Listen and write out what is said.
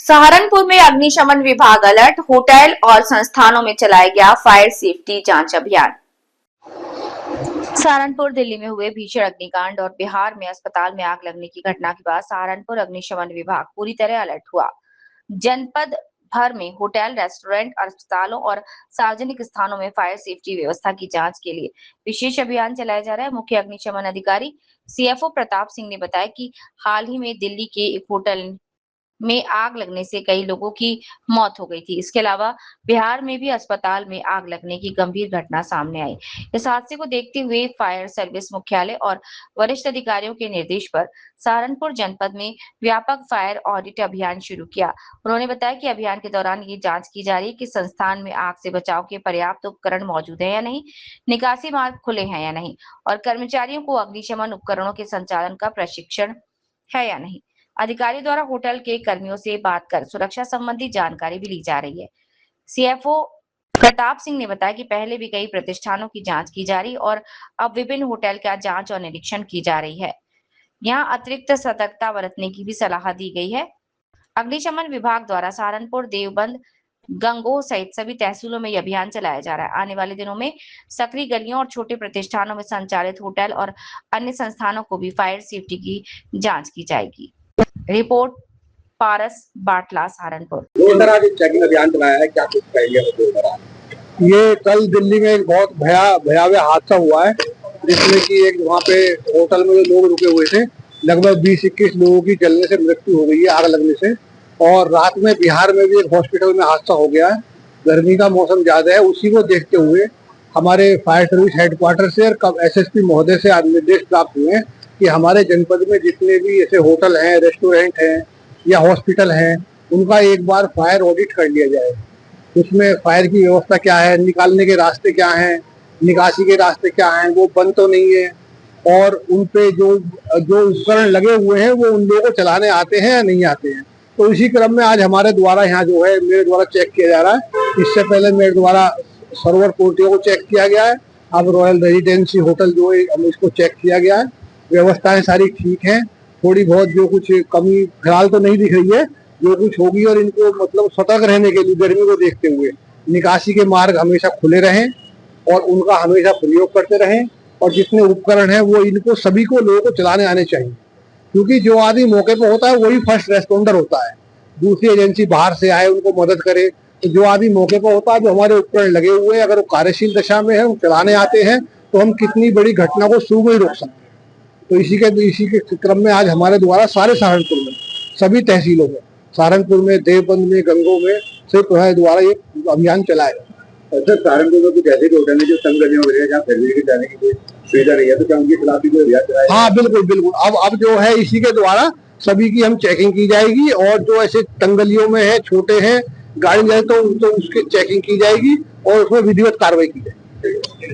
सहारनपुर में अग्निशमन विभाग अलर्ट, होटल और संस्थानों में चलाया गया फायर सेफ्टी जांच अभियान। सहारनपुर दिल्ली में हुए भीषण अग्निकांड और बिहार में अस्पताल में आग लगने की घटना के बाद सहारनपुर अग्निशमन विभाग पूरी तरह अलर्ट हुआ। जनपद भर में होटल, रेस्टोरेंट, अस्पतालों और सार्वजनिक स्थानों में फायर सेफ्टी व्यवस्था की जांच के लिए विशेष अभियान चलाया जा रहा है। मुख्य अग्निशमन अधिकारी सीएफओ प्रताप सिंह ने बताया कि हाल ही में दिल्ली के एक होटल में आग लगने से कई लोगों की मौत हो गई थी। इसके अलावा बिहार में भी अस्पताल में आग लगने की गंभीर घटना सामने आई। इस हादसे को देखते हुए फायर सर्विस मुख्यालय और वरिष्ठ अधिकारियों के निर्देश पर सहारनपुर जनपद में व्यापक फायर ऑडिट अभियान शुरू किया। उन्होंने बताया कि अभियान के दौरान ये जांच की जा रही है कि संस्थान में आग से बचाव के पर्याप्त उपकरण मौजूद है या नहीं, निकासी मार्ग खुले हैं या नहीं और कर्मचारियों को अग्निशमन उपकरणों के संचालन का प्रशिक्षण है या नहीं। अधिकारी द्वारा होटल के कर्मियों से बात कर सुरक्षा संबंधी जानकारी भी ली जा रही है। सीएफओ प्रताप सिंह ने बताया कि पहले भी कई प्रतिष्ठानों की जांच की जा रही और अब विभिन्न होटल का जांच और निरीक्षण की जा रही है। यहाँ अतिरिक्त सतर्कता बरतने की भी सलाह दी गई है। अग्निशमन विभाग द्वारा सहारनपुर, देवबंद, गंगोह सहित सभी तहसीलों में यह अभियान चलाया जा रहा है। आने वाले दिनों में सक्रिय गलियों और छोटे प्रतिष्ठानों में संचालित होटल और अन्य संस्थानों को भी फायर सेफ्टी की जांच की जाएगी। रिपोर्ट पारस बाटला, सहारनपुर। आज चेकिंग अभियान चलाया है, क्या कुछ कहेंगे? ये कल दिल्ली में एक बहुत भयावह हादसा हुआ है, जिसमें कि एक वहाँ पे होटल में जो लोग रुके हुए थे, लगभग 20-21 लोगों की जलने से मृत्यु हो गई है आग लगने से। और रात में बिहार में भी एक हॉस्पिटल में हादसा हो गया है। गर्मी का मौसम ज्यादा है, उसी को देखते हुए हमारे फायर सर्विस हेडक्वार्टर से और एसएसपी महोदय से निर्देश प्राप्त हुए हैं कि हमारे जनपद में जितने भी ऐसे होटल हैं, रेस्टोरेंट हैं या हॉस्पिटल हैं, उनका एक बार फायर ऑडिट कर लिया जाए। उसमें फायर की व्यवस्था क्या है, निकालने के रास्ते क्या हैं, निकासी के रास्ते क्या हैं, वो बंद तो नहीं है, और उन पे जो उपकरण लगे हुए हैं वो उन लोगों को चलाने आते हैं या नहीं आते हैं। तो इसी क्रम में आज हमारे द्वारा यहाँ जो है मेरे द्वारा चेक किया जा रहा है। इससे पहले मेरे द्वारा सर्वर पोर्टियो को चेक किया गया है, अब रॉयल रेजिडेंसी होटल जो है इसको चेक किया गया है। व्यवस्थाएं सारी ठीक हैं, थोड़ी बहुत जो कुछ कमी फिलहाल तो नहीं दिख रही है, जो कुछ होगी, और इनको मतलब सतर्क रहने के लिए गर्मी को देखते हुए निकासी के मार्ग हमेशा खुले रहें और उनका हमेशा प्रयोग करते रहें। और जितने उपकरण हैं वो इनको सभी को लोगों को चलाने आने चाहिए, क्योंकि जो आदमी मौके पर होता है वही फर्स्ट रेस्पॉन्डर होता है। दूसरी एजेंसी बाहर से आए उनको मदद करे, तो जो आदमी मौके पर होता है, जो हमारे उपकरण लगे हुए हैं, अगर वो कार्यशील दशा में है, वो चलाने आते हैं, तो हम कितनी बड़ी घटना को शुरू में ही रोक सकते हैं। तो इसी के क्रम में आज हमारे द्वारा सारे सहारनपुर में सभी तहसीलों में, सहारनपुर में, देवबंद में, गंगोह में सिर्फ हमारे द्वारा ये अभियान चलाएगा। सर, सहारनपुर में कुछ ऐसे होटल है जो तंग गलियों में जहाँ फैमिली के जाने की सुविधा नहीं है, तो क्या उनके खिलाफ भी अभियान चलाएगा? हाँ, बिल्कुल। अब जो है इसी के द्वारा सभी की हम चेकिंग की जाएगी, और जो ऐसे तंगलियों में है, छोटे हैं, गाड़ी जाए तो उसकी चेकिंग की जाएगी और उसमें विधिवत कार्रवाई की जाएगी।